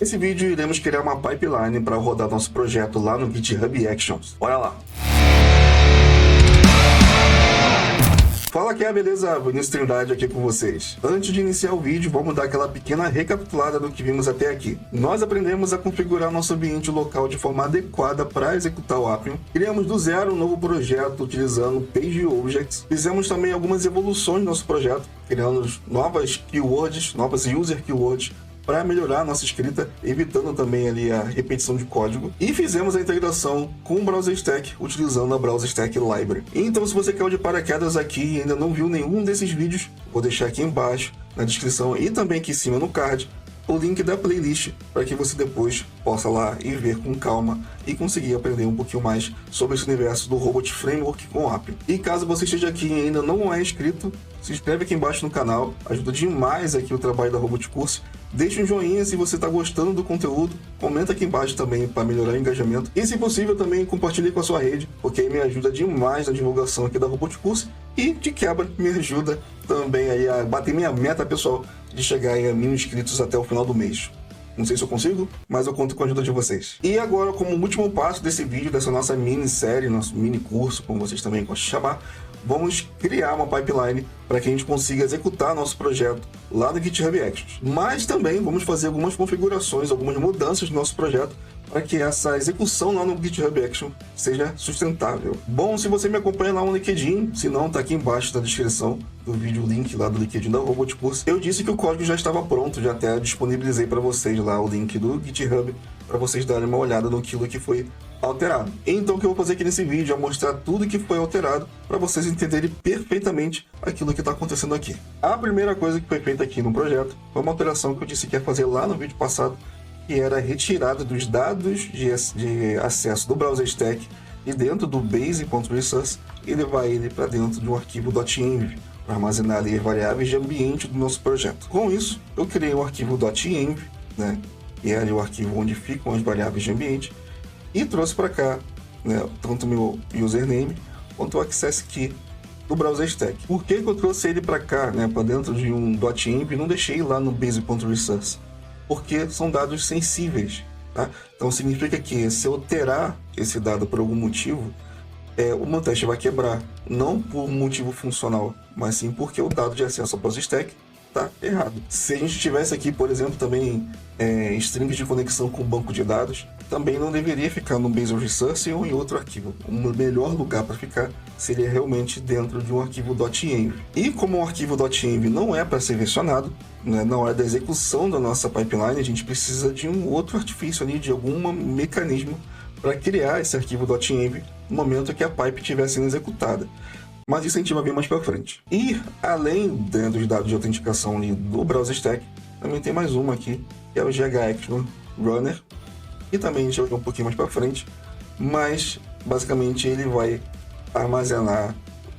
Nesse vídeo iremos criar uma pipeline para rodar nosso projeto lá no GitHub Actions. Bora lá! Fala que é, beleza? Vinícius Trindade aqui com vocês. Antes de iniciar o vídeo, vamos dar aquela pequena recapitulada do que vimos até aqui. Nós aprendemos a configurar nosso ambiente local de forma adequada para executar o Appium. Criamos do zero um novo projeto utilizando PageObjects. Fizemos também algumas evoluções no nosso projeto, criando novas keywords, novas user keywords, para melhorar a nossa escrita, evitando também ali a repetição de código. E fizemos a integração com o Browser Stack, utilizando a Browser Stack Library. Então, se você caiu de paraquedas aqui e ainda não viu nenhum desses vídeos, vou deixar aqui embaixo, na descrição e também aqui em cima no card, o link da playlist, para que você depois possa lá e ver com calma e conseguir aprender um pouquinho mais sobre esse universo do Robot Framework com o Appium. E caso você esteja aqui e ainda não é inscrito, se inscreve aqui embaixo no canal, ajuda demais aqui o trabalho da Robot Course. Deixa um joinha se você está gostando do conteúdo, comenta aqui embaixo também para melhorar o engajamento e, se possível, também compartilhe com a sua rede, porque aí me ajuda demais na divulgação aqui da Robot Course e, de quebra, me ajuda também aí a bater minha meta pessoal de chegar a 1000 inscritos até o final do mês. Não sei se eu consigo, mas eu conto com a ajuda de vocês. E agora, como último passo desse vídeo, dessa nossa minissérie, nosso mini curso, como vocês também gostam de chamar, vamos criar uma pipeline para que a gente consiga executar nosso projeto lá no GitHub Actions. Mas também vamos fazer algumas configurações, algumas mudanças no nosso projeto para que essa execução lá no GitHub Action seja sustentável. Bom, se você me acompanha lá no LinkedIn, se não, tá aqui embaixo na descrição do vídeo o link lá do LinkedIn da Robot Course. Eu disse que o código já estava pronto, já até disponibilizei para vocês lá o link do GitHub para vocês darem uma olhada no que foi alterado. Então o que eu vou fazer aqui nesse vídeo é mostrar tudo que foi alterado para vocês entenderem perfeitamente aquilo que está acontecendo aqui. A primeira coisa que foi feita aqui no projeto foi uma alteração que eu disse que ia fazer lá no vídeo passado, que era a retirada dos dados de acesso do Browser Stack e dentro do base.resource e levar ele para dentro de um arquivo .env para armazenar ali as variáveis de ambiente do nosso projeto. Com isso, eu criei um arquivo .env, né, que é ali o arquivo onde ficam as variáveis de ambiente, e trouxe para cá, né, tanto o meu username quanto o access key do Browser Stack. Por que eu trouxe ele para cá, né, para dentro de um .env e não deixei lá no base.resource? Porque são dados sensíveis, tá? Então significa que se eu alterar esse dado por algum motivo, o meu teste vai quebrar, não por um motivo funcional, mas sim porque o dado de acesso ao Browser Stack está errado. Se a gente tivesse aqui, por exemplo, também strings de conexão com banco de dados, também não deveria ficar no Base Resource ou em outro arquivo. O melhor lugar para ficar seria realmente dentro de um arquivo .env. E como o arquivo .env não é para ser versionado, né, na hora da execução da nossa pipeline, a gente precisa de um outro artifício ali, de algum mecanismo para criar esse arquivo .env no momento que a pipe estiver sendo executada. Mas isso a gente vai ver mais para frente. E além dos dados de autenticação ali do Browser Stack, também tem mais uma aqui, que é o GHAction Runner, e também a gente vai ver um pouquinho mais para frente, mas basicamente ele vai armazenar,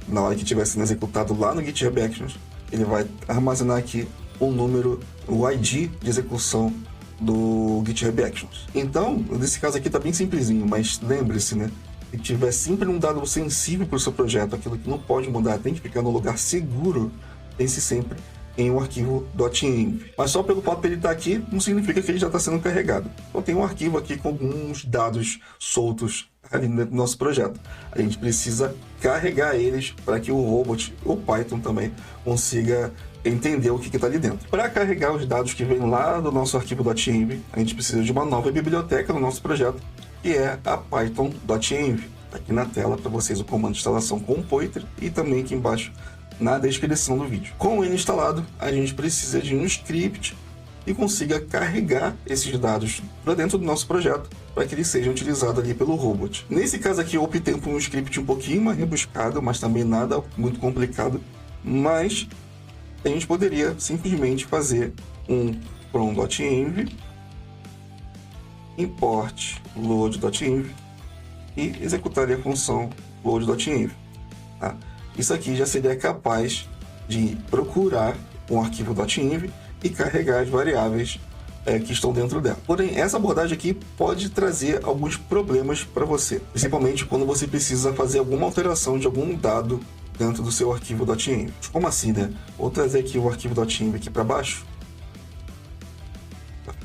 na hora que estiver sendo executado lá no GitHub Actions, ele vai armazenar aqui o número, o ID de execução do GitHub Actions. Então, nesse caso aqui está bem simplesinho, mas lembre-se, né? Se tiver sempre um dado sensível para o seu projeto, aquilo que não pode mudar, tem que ficar no lugar seguro, pense sempre em um arquivo .env. Mas só pelo fato de ele estar aqui, não significa que ele já está sendo carregado. Então tem um arquivo aqui com alguns dados soltos ali dentro do nosso projeto. A gente precisa carregar eles para que o robot, o Python também, consiga entender o que está ali dentro. Para carregar os dados que vêm lá do nosso arquivo .env, a gente precisa de uma nova biblioteca no nosso projeto, que é a Python.env. Aqui na tela para vocês o comando de instalação com o pointer e também aqui embaixo na descrição do vídeo. Com ele instalado, a gente precisa de um script que consiga carregar esses dados para dentro do nosso projeto para que eles sejam utilizados ali pelo robot. Nesse caso aqui eu optei por um script um pouquinho mais rebuscado, mas também nada muito complicado, mas a gente poderia simplesmente fazer um from.env import load.env e executar a função load.env. Tá? Isso aqui já seria capaz de procurar um arquivo .env e carregar as variáveis que estão dentro dela. Porém, essa abordagem aqui pode trazer alguns problemas para você, principalmente quando você precisa fazer alguma alteração de algum dado dentro do seu arquivo .env. Como assim, né? Vou trazer aqui o arquivo .env aqui para baixo,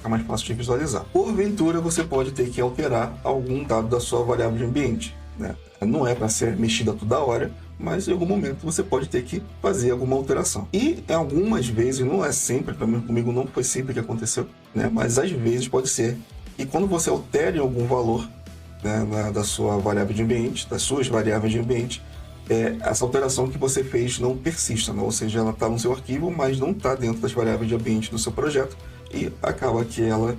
para ficar mais fácil de visualizar. Porventura, você pode ter que alterar algum dado da sua variável de ambiente, né? Não é para ser mexida toda hora, mas em algum momento você pode ter que fazer alguma alteração. E algumas vezes, não é sempre, pelo menos comigo não foi sempre que aconteceu, né? Mas às vezes pode ser. E quando você altere algum valor, né, da sua variável de ambiente, das suas variáveis de ambiente, essa alteração que você fez não persista, né? Ou seja, ela está no seu arquivo, mas não está dentro das variáveis de ambiente do seu projeto, e acaba que ela,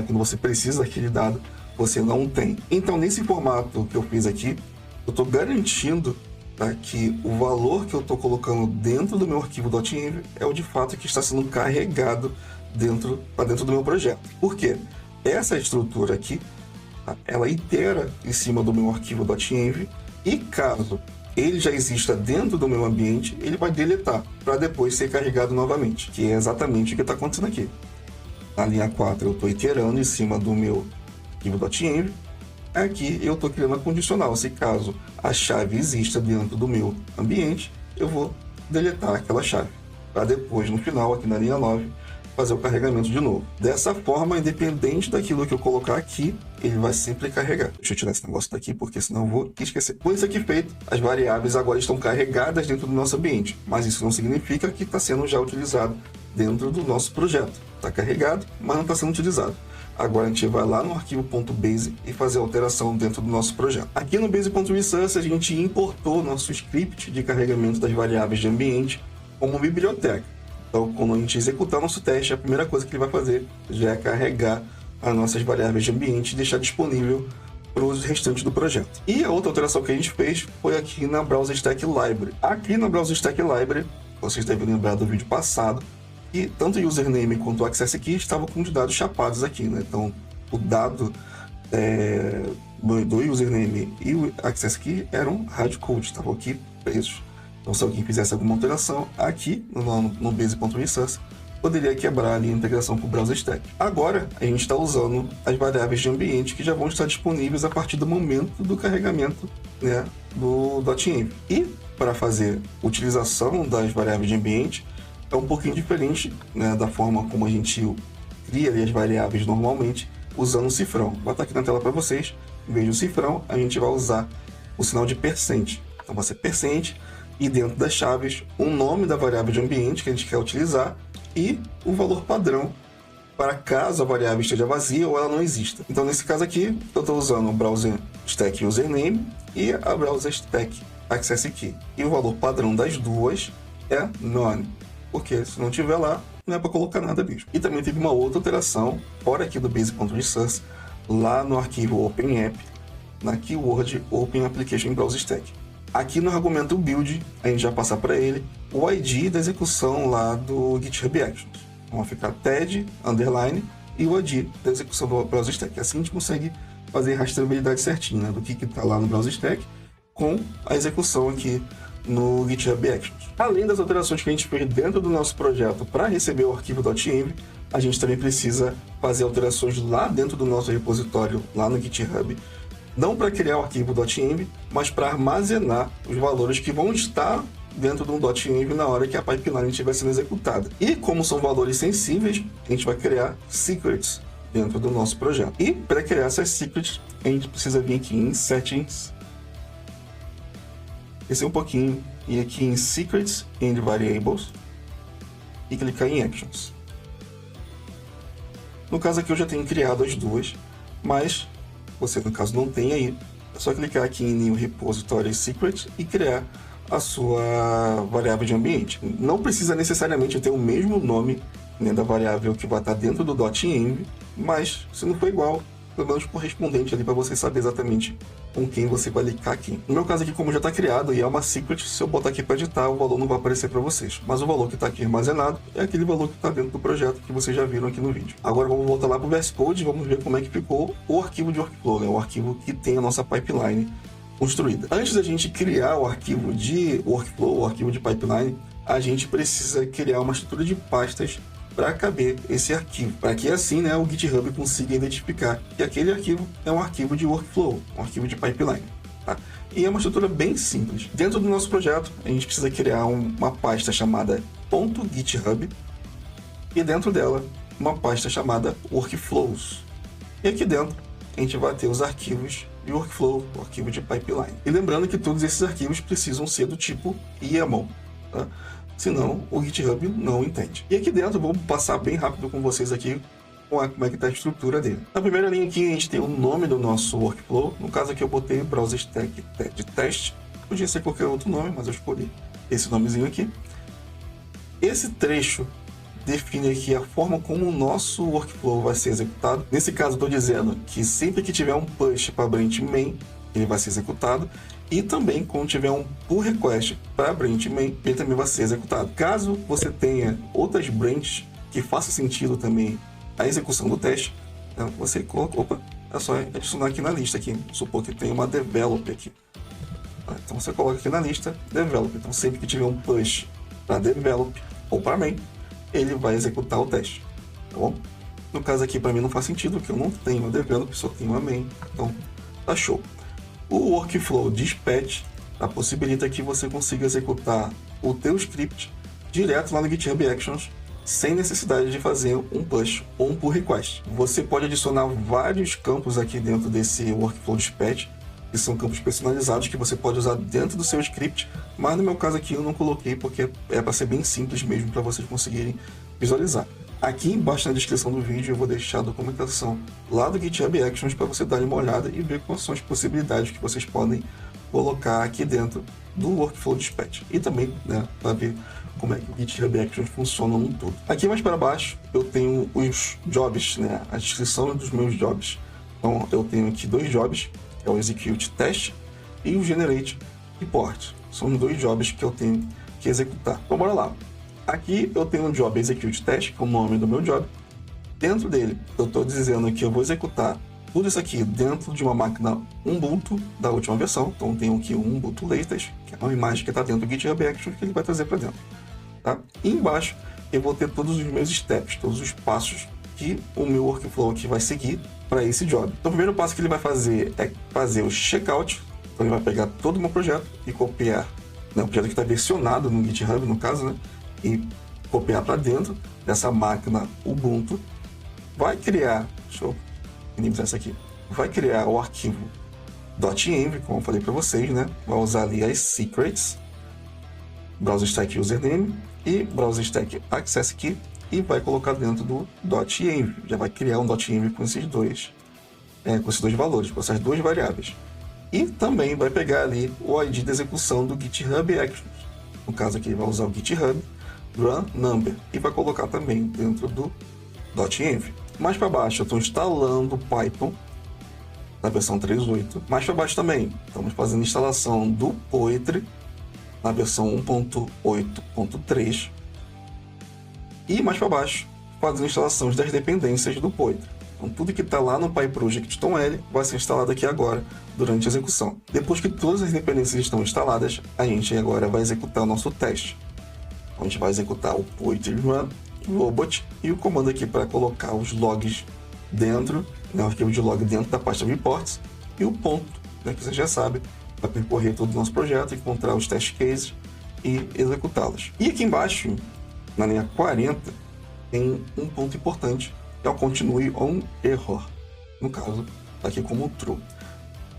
quando você precisa daquele dado, você não tem. Então, nesse formato que eu fiz aqui, eu estou garantindo, tá, que o valor que eu estou colocando dentro do meu arquivo .env é o de fato que está sendo carregado para dentro do meu projeto. Por quê? Essa estrutura aqui, tá, ela itera em cima do meu arquivo .env, e caso ele já exista dentro do meu ambiente, ele vai deletar para depois ser carregado novamente, que é exatamente o que está acontecendo aqui. Na linha 4 eu estou iterando em cima do meu arquivo.env. Aqui eu estou criando a condicional. Se caso a chave exista dentro do meu ambiente, eu vou deletar aquela chave, para depois, no final, aqui na linha 9, fazer o carregamento de novo. Dessa forma, independente daquilo que eu colocar aqui, ele vai sempre carregar. Deixa eu tirar esse negócio daqui, porque senão eu vou esquecer. Com isso aqui feito, as variáveis agora estão carregadas dentro do nosso ambiente, mas isso não significa que está sendo já utilizado dentro do nosso projeto. Está carregado, mas não está sendo utilizado. Agora a gente vai lá no arquivo .base e fazer a alteração dentro do nosso projeto. Aqui no base.resource a gente importou nosso script de carregamento das variáveis de ambiente como biblioteca. Então, quando a gente executar nosso teste, a primeira coisa que ele vai fazer já é carregar as nossas variáveis de ambiente e deixar disponível para os restantes do projeto. E a outra alteração que a gente fez foi aqui na Browser Stack Library. Aqui na Browser Stack Library, vocês devem lembrar do vídeo passado, e tanto o username quanto o access key estavam com os dados chapados aqui, né? Então, o dado do username e o access key eram hardcode, estavam aqui presos. Então, se alguém fizesse alguma alteração aqui no base.resource, poderia quebrar ali a integração com o Browser Stack. Agora, a gente está usando as variáveis de ambiente que já vão estar disponíveis a partir do momento do carregamento, né, do .env. E para fazer utilização das variáveis de ambiente, é um pouquinho diferente, né, da forma como a gente cria ali as variáveis normalmente, usando o cifrão. Vou botar aqui na tela para vocês. Em vez do cifrão, a gente vai usar o sinal de %. Então vai ser %, e dentro das chaves, o nome da variável de ambiente que a gente quer utilizar e o valor padrão para caso a variável esteja vazia ou ela não exista. Então, nesse caso aqui, eu estou usando o Browser Stack Username e a Browser Stack Access Key. E o valor padrão das duas é None, porque se não tiver lá, não é para colocar nada mesmo. E também teve uma outra alteração, fora aqui do base.resource, lá no arquivo OpenApp, na Keyword Open Application Browser Stack. Aqui no argumento build, a gente vai passar para ele o ID da execução lá do GitHub Actions. Então vai ficar TED, underline, e o ID da execução do Browser Stack. Assim a gente consegue fazer a rastreabilidade certinha, né, do que está lá no Browser Stack com a execução aqui no GitHub Actions. Além das alterações que a gente fez dentro do nosso projeto para receber o arquivo .env, a gente também precisa fazer alterações lá dentro do nosso repositório, lá no GitHub, não para criar o arquivo .env, mas para armazenar os valores que vão estar dentro de um .env na hora que a pipeline estiver sendo executada. E como são valores sensíveis, a gente vai criar secrets dentro do nosso projeto. E para criar essas secrets, a gente precisa vir aqui em Settings, descer um pouquinho, e aqui em Secrets and Variables, e clicar em Actions. No caso aqui eu já tenho criado as duas, mas você no caso não tem aí, é só clicar aqui em New Repository Secret e criar a sua variável de ambiente. Não precisa necessariamente ter o mesmo nome, né, da variável que vai estar dentro do .env, mas se não for igual, pelo menos correspondente ali para você saber exatamente com quem você vai linkar aqui. No meu caso aqui, como já está criado e é uma secret, se eu botar aqui para editar, o valor não vai aparecer para vocês. Mas o valor que está aqui armazenado é aquele valor que está dentro do projeto que vocês já viram aqui no vídeo. Agora vamos voltar lá para o VS Code e vamos ver como é que ficou o arquivo de workflow, né? O arquivo que tem a nossa pipeline construída. Antes da gente criar o arquivo de workflow, o arquivo de pipeline, a gente precisa criar uma estrutura de pastas para caber esse arquivo, para que assim, né, o GitHub consiga identificar que aquele arquivo é um arquivo de workflow, um arquivo de pipeline. Tá? E é uma estrutura bem simples. Dentro do nosso projeto, a gente precisa criar uma pasta chamada .github, e dentro dela uma pasta chamada Workflows. E aqui dentro a gente vai ter os arquivos de workflow, o arquivo de pipeline. E lembrando que todos esses arquivos precisam ser do tipo YAML, tá? Senão o GitHub não entende. E aqui dentro eu vou passar bem rápido com vocês aqui como é que está a estrutura dele. Na primeira linha aqui a gente tem o nome do nosso workflow. No caso aqui eu botei browser stack de teste. Podia ser qualquer outro nome, mas eu escolhi esse nomezinho aqui. Esse trecho define aqui a forma como o nosso workflow vai ser executado. Nesse caso, estou dizendo que sempre que tiver um push para branch main, ele vai ser executado. E também, quando tiver um pull request para branch main, ele também vai ser executado. Caso você tenha outras branches que façam sentido também a execução do teste, você coloca, é só adicionar aqui na lista. Aqui. Supor que tem uma develop aqui. Então você coloca aqui na lista develop. Então sempre que tiver um push para develop ou para main, ele vai executar o teste, tá bom? No caso aqui para mim não faz sentido, porque eu não tenho uma develop, só tenho uma main, então tá show. O workflow dispatch possibilita que você consiga executar o teu script direto lá no GitHub Actions, sem necessidade de fazer um push ou um pull request. Você pode adicionar vários campos aqui dentro desse workflow dispatch, que são campos personalizados que você pode usar dentro do seu script, mas no meu caso aqui eu não coloquei porque é para ser bem simples mesmo para vocês conseguirem visualizar. Aqui embaixo na descrição do vídeo eu vou deixar a documentação lá do GitHub Actions para você dar uma olhada e ver quais são as possibilidades que vocês podem colocar aqui dentro do Workflow Dispatch. E também, né, para ver como é que o GitHub Actions funciona no todo. Aqui mais para baixo eu tenho os jobs, né, a descrição dos meus jobs. Então eu tenho aqui 2 jobs, que é o Execute Test e o Generate Report. São os 2 jobs que eu tenho que executar. Então bora lá. Aqui eu tenho um job Execute Test, que é o nome do meu job. Dentro dele, eu estou dizendo que eu vou executar tudo isso aqui dentro de uma máquina Ubuntu da última versão. Então eu tenho aqui um Ubuntu Latest, que é uma imagem que está dentro do GitHub Actions que ele vai trazer para dentro. Tá? E embaixo eu vou ter todos os meus steps, todos os passos que o meu workflow aqui vai seguir para esse job. Então o primeiro passo que ele vai fazer é fazer o checkout. Então ele vai pegar todo o meu projeto e copiar, né, o projeto que está versionado no GitHub, no caso, né, e copiar para dentro dessa máquina Ubuntu. Vai criar, deixa eu minimizar isso aqui, vai criar o arquivo .env, como eu falei para vocês, né, vai usar ali as secrets, browser stack username e browser stack access key, e vai colocar dentro do .env. Já vai criar um .env com esses dois valores, com essas 2 variáveis. E também vai pegar ali o ID de execução do GitHub Actions. No caso aqui vai usar o GitHub Run Number e vai colocar também dentro do .env. Mais para baixo eu estou instalando Python na versão 3.8. Mais para baixo também estamos fazendo instalação do Poetry na versão 1.8.3. E mais para baixo, fazendo instalações das dependências do Poetry. Então, tudo que está lá no PyProject.toml vai ser instalado aqui agora, durante a execução. Depois que todas as dependências estão instaladas, a gente agora vai executar o nosso teste. A gente vai executar o Poetry Run Robot e o comando aqui para colocar os logs dentro, né, o arquivo de log dentro da pasta reports, e o ponto, né, que você já sabe, para percorrer todo o nosso projeto, encontrar os test cases e executá-los. E aqui embaixo, na linha 40, tem um ponto importante, que é o Continue on Error. No caso, está aqui como true.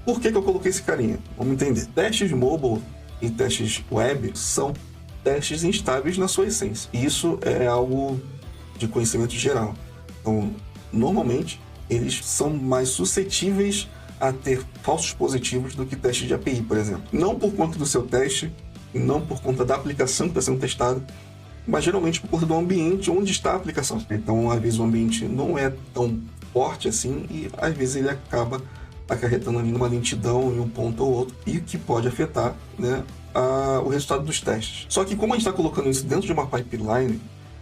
Por que eu coloquei esse carinha? Vamos entender. Testes mobile e testes web são testes instáveis na sua essência. E isso é algo de conhecimento geral. Então, normalmente, eles são mais suscetíveis a ter falsos positivos do que testes de API, por exemplo. Não por conta do seu teste, não por conta da aplicação que está sendo testada, mas geralmente por conta do ambiente onde está a aplicação. Então, às vezes, o ambiente não é tão forte assim e, às vezes, ele acaba acarretando ali numa lentidão em um ponto ou outro e que pode afetar, né, o resultado dos testes. Só que como a gente está colocando isso dentro de uma pipeline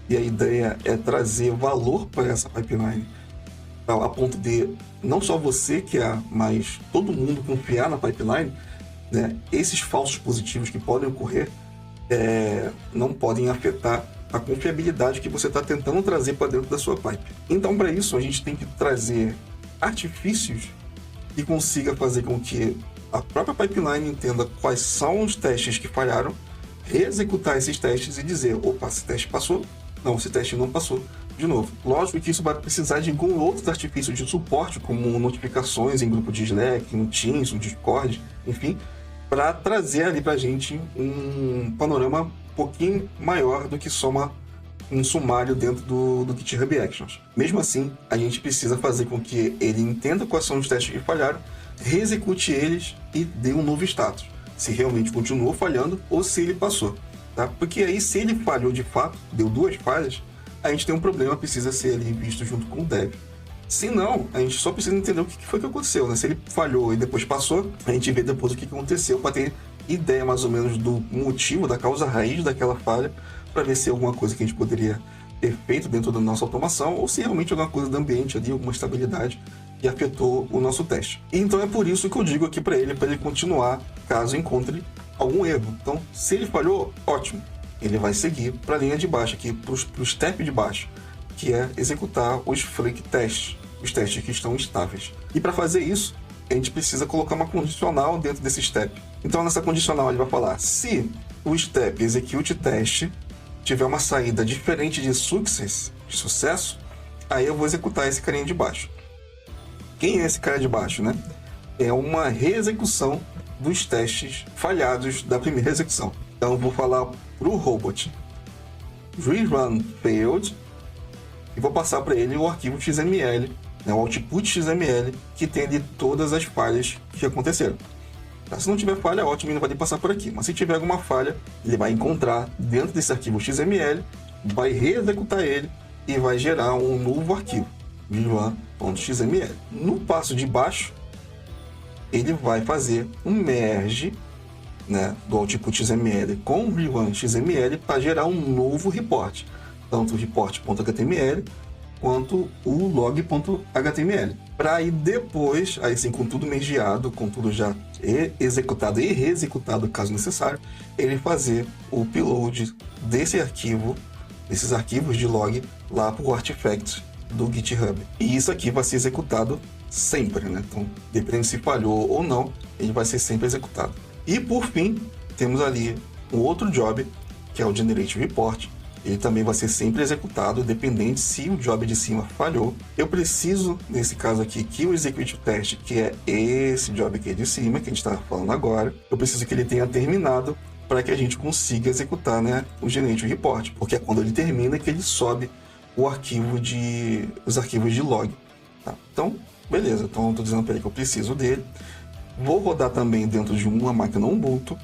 e a ideia é trazer valor para essa pipeline a ponto de não só você criar, mas todo mundo confiar na pipeline, né, esses falsos positivos que podem ocorrer não podem afetar a confiabilidade que você está tentando trazer para dentro da sua pipe. Então, para isso, a gente tem que trazer artifícios que consiga fazer com que a própria pipeline entenda quais são os testes que falharam, reexecutar esses testes e dizer, opa, esse teste passou, não, esse teste não passou, de novo. Lógico que isso vai precisar de alguns outros artifícios de suporte, como notificações em grupo de Slack, no Teams, no Discord, enfim, para trazer ali para a gente um panorama um pouquinho maior do que só um sumário dentro do GitHub Actions. Mesmo assim, a gente precisa fazer com que ele entenda quais são os testes que falharam, reexecute eles e dê um novo status, se realmente continuou falhando ou se ele passou. Tá? Porque aí, se ele falhou de fato, deu 2 falhas, a gente tem um problema, precisa ser ali visto junto com o dev. Se não, a gente só precisa entender o que foi que aconteceu, né? Se ele falhou e depois passou, a gente vê depois o que aconteceu para ter ideia mais ou menos do motivo, da causa raiz daquela falha, para ver se é alguma coisa que a gente poderia ter feito dentro da nossa automação ou se realmente alguma coisa do ambiente ali, alguma estabilidade que afetou o nosso teste. E então é por isso que eu digo aqui para ele continuar caso encontre algum erro. Então, se ele falhou, ótimo. Ele vai seguir para a linha de baixo aqui, para o step de baixo, que é executar os flake tests, os testes que estão estáveis. E para fazer isso, a gente precisa colocar uma condicional dentro desse step. Então, nessa condicional, ele vai falar: se o step execute test tiver uma saída diferente de success, de sucesso, aí eu vou executar esse carinha de baixo. Quem é esse cara de baixo, né? É uma reexecução dos testes falhados da primeira execução. Então, eu vou falar para o robot rerun failed e vou passar para ele o arquivo XML, né, o output XML, que tem ali todas as falhas que aconteceram. Tá? Se não tiver falha, ótimo, ele vai passar por aqui. Mas se tiver alguma falha, ele vai encontrar dentro desse arquivo XML, vai reexecutar ele e vai gerar um novo arquivo, rerun.xml. No passo de baixo, ele vai fazer um merge, né, do output XML com o rerun XML para gerar um novo report, tanto o report.html quanto o log.html. Para aí depois, aí sim, com tudo mergeado, com tudo já executado e reexecutado caso necessário, ele fazer o upload desse arquivo, desses arquivos de log lá para o artifact do GitHub. E isso aqui vai ser executado sempre, né? Então, dependendo se falhou ou não, ele vai ser sempre executado. E por fim, temos ali um outro job, que é o Generate Report. Ele também vai ser sempre executado, dependente se o job de cima falhou. Eu preciso, nesse caso aqui, que o execute test, que é esse job aqui de cima, que a gente está falando agora, eu preciso que ele tenha terminado para que a gente consiga executar, né, o Generate Report, porque é quando ele termina que ele sobe os arquivos de log. Tá? Então, beleza. Então, eu estou dizendo para ele que eu preciso dele. Vou rodar também dentro de uma máquina Ubuntu.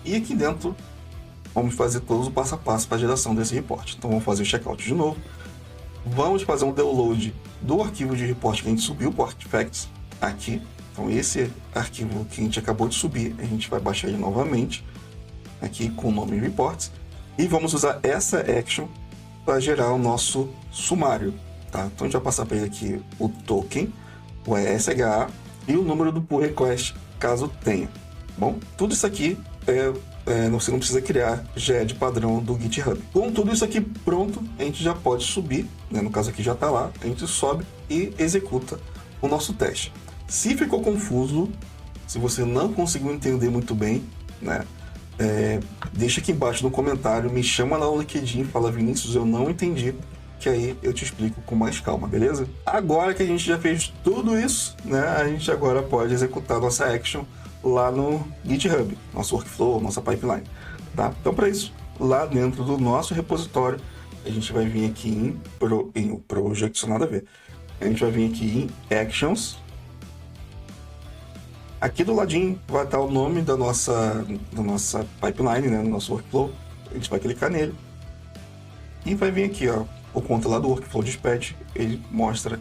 E aqui dentro, vamos fazer todos o passo a passo para a geração desse report. Então, vamos fazer o checkout de novo. Vamos fazer um download do arquivo de report que a gente subiu para o Artifacts aqui. Então, esse arquivo que a gente acabou de subir, a gente vai baixar ele novamente, aqui com o nome reports. E vamos usar essa action para gerar o nosso sumário. Tá? Então, a gente vai passar para ele aqui o token, o ESHA e o número do pull request, caso tenha. Bom, tudo isso aqui você não precisa criar, já é de padrão do GitHub. Com tudo isso aqui pronto, a gente já pode subir, né? No caso aqui já está lá, a gente sobe e executa o nosso teste. Se ficou confuso, se você não conseguiu entender muito bem, né? Deixa aqui embaixo no comentário, me chama lá no LinkedIn, fala: Vinícius, eu não entendi, que aí eu te explico com mais calma, beleza? Agora que a gente já fez tudo isso, né, a gente agora pode executar nossa action lá no GitHub, nosso workflow, nossa pipeline, tá? Então, para isso, lá dentro do nosso repositório, a gente vai vir aqui em Project, nada a ver. A gente vai vir aqui em Actions. Aqui do ladinho vai estar o nome da nossa pipeline, né, do nosso workflow. A gente vai clicar nele e vai vir aqui, ó, por conta lá do Workflow Dispatch, ele mostra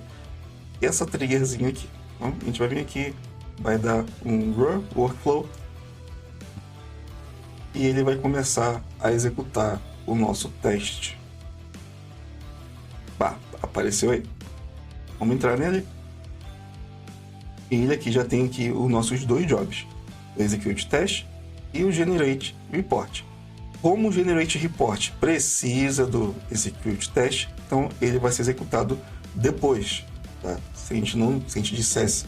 essa triggerzinha aqui. Então, a gente vai vir aqui, vai dar um run workflow e ele vai começar a executar o nosso teste. Apareceu aí. Vamos entrar nele. E ele aqui já tem aqui os nossos 2 jobs, o Execute Test e o Generate Report. Como o Generate Report precisa do Execute Test, então ele vai ser executado depois. Tá? Se a gente dissesse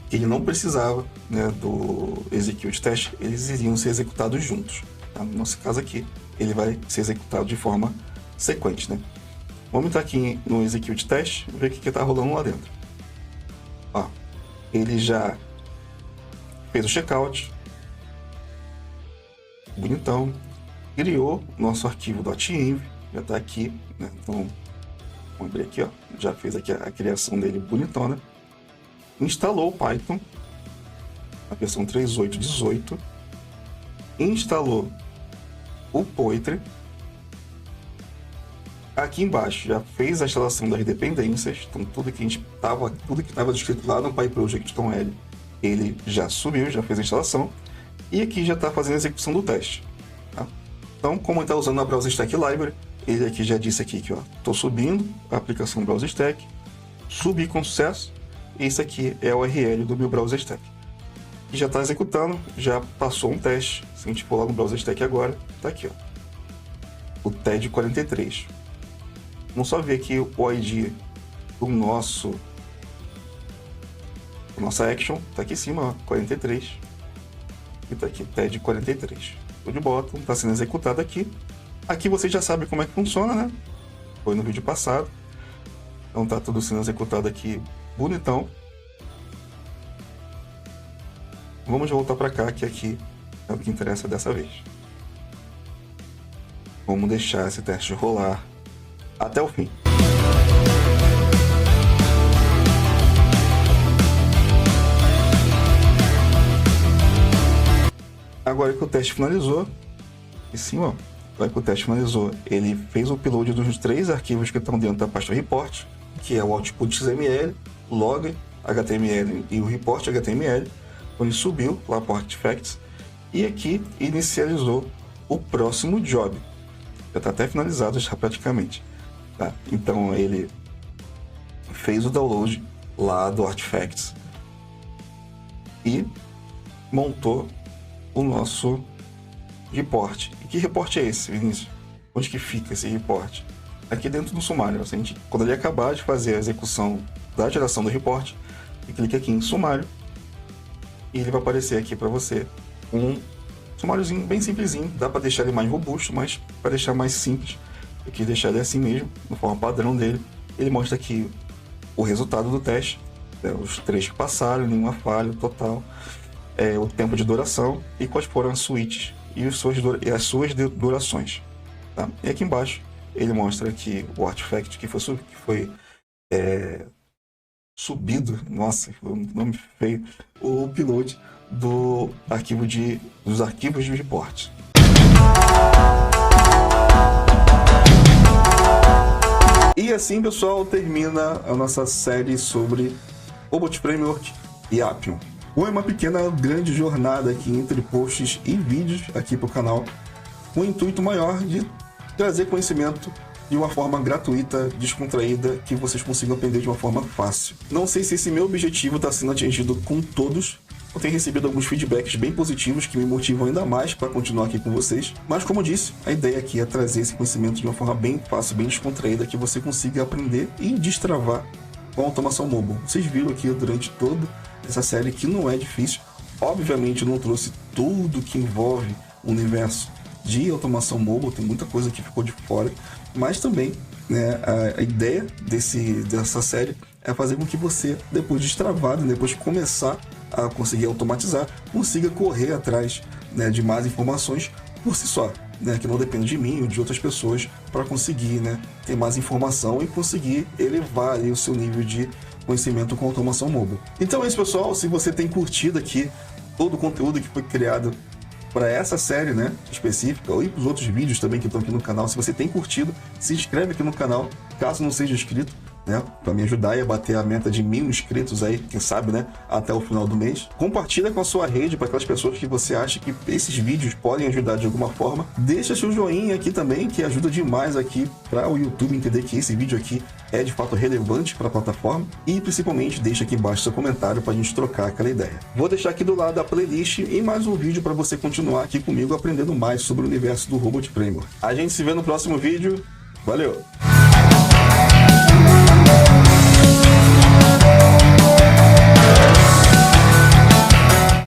que ele não precisava, né, do Execute Test, eles iriam ser executados juntos. Tá? No nosso caso aqui, ele vai ser executado de forma sequente. Né? Vamos entrar aqui no Execute Test e ver o que está rolando lá dentro. Ó, ele já fez o checkout. Bonitão. Criou nosso arquivo .env. Já está aqui, né? Então, vamos abrir aqui, ó. Já fez aqui a criação dele bonitona. Instalou o Python, a versão 3.8.18. Instalou o Poetry. Aqui embaixo já fez a instalação das dependências, então tudo que estava descrito lá no PyProject.l, ele já subiu, já fez a instalação, e aqui já está fazendo a execução do teste. Tá? Então, como ele está usando a Browser Stack Library, ele aqui já disse aqui que estou subindo a aplicação Browser Stack, subi com sucesso, e isso aqui é o URL do meu Browser Stack. E já está executando, já passou um teste. Se a gente for lá no Browser Stack agora, está aqui, ó, o TED 43. Vamos só ver aqui o ID do nossa action, tá aqui em cima, ó, 43. E tá aqui, TED 43. Show de bola, tá sendo executado aqui. Aqui você já sabe como é que funciona, né? Foi no vídeo passado. Então tá tudo sendo executado aqui, bonitão. Vamos voltar para cá, que aqui é o que interessa dessa vez. Vamos deixar esse teste rolar até o fim. Agora que o teste finalizou, em cima, ó, agora que o teste finalizou, ele fez o upload dos 3 arquivos que estão dentro da pasta report, que é o output XML, log HTML e o report HTML. Ele subiu lá para o Artifacts e aqui inicializou o próximo job. Já está até finalizado já praticamente. Tá? Então ele fez o download lá do Artifacts e montou o nosso report. E que report é esse, Vinícius? Onde que fica esse report? Aqui dentro do sumário. Quando ele acabar de fazer a execução da geração do report, você clica aqui em sumário e ele vai aparecer aqui para você um sumáriozinho bem simplesinho. Dá para deixar ele mais robusto, mas para deixar mais simples, eu quis deixar ele assim mesmo, na forma padrão dele. Ele mostra aqui o resultado do teste, né, os 3 que passaram, nenhuma falha, total, o tempo de duração e quais foram as switches e as suas durações. Tá? E aqui embaixo ele mostra aqui o artifact que foi subido, nossa, foi um nome feio, o upload dos arquivos de report. E assim, pessoal, termina a nossa série sobre Robot Framework e Appium. Foi uma pequena grande jornada aqui entre posts e vídeos aqui para o canal, com o intuito maior de trazer conhecimento de uma forma gratuita, descontraída, que vocês consigam aprender de uma forma fácil. Não sei se esse meu objetivo está sendo atingido com todos. Eu tenho recebido alguns feedbacks bem positivos que me motivam ainda mais para continuar aqui com vocês. Mas como eu disse, a ideia aqui é trazer esse conhecimento de uma forma bem fácil, bem descontraída, que você consiga aprender e destravar com automação mobile. Vocês viram aqui durante toda essa série que não é difícil. Obviamente eu não trouxe tudo que envolve o universo de automação mobile, tem muita coisa que ficou de fora, mas também, né, a ideia dessa série é fazer com que você, depois de destravado, depois de começar a conseguir automatizar, consiga correr atrás, né, de mais informações por si só, né, que não depende de mim ou de outras pessoas para conseguir, né, ter mais informação e conseguir elevar ali o seu nível de conhecimento com automação mobile. Então é isso, pessoal. Se você tem curtido aqui todo o conteúdo que foi criado para essa série, né, específica, ou para os outros vídeos também que estão aqui no canal, se você tem curtido, se inscreve aqui no canal, caso não seja inscrito, né, para me ajudar a bater a meta de 1000 inscritos aí, quem sabe, né, até o final do mês. Compartilha com a sua rede, para aquelas pessoas que você acha que esses vídeos podem ajudar de alguma forma. Deixa seu joinha aqui também, que ajuda demais aqui para o YouTube entender que esse vídeo aqui é de fato relevante para a plataforma. E principalmente deixa aqui embaixo seu comentário para a gente trocar aquela ideia. Vou deixar aqui do lado a playlist e mais um vídeo para você continuar aqui comigo aprendendo mais sobre o universo do Robot Framework. A gente se vê no próximo vídeo. Valeu!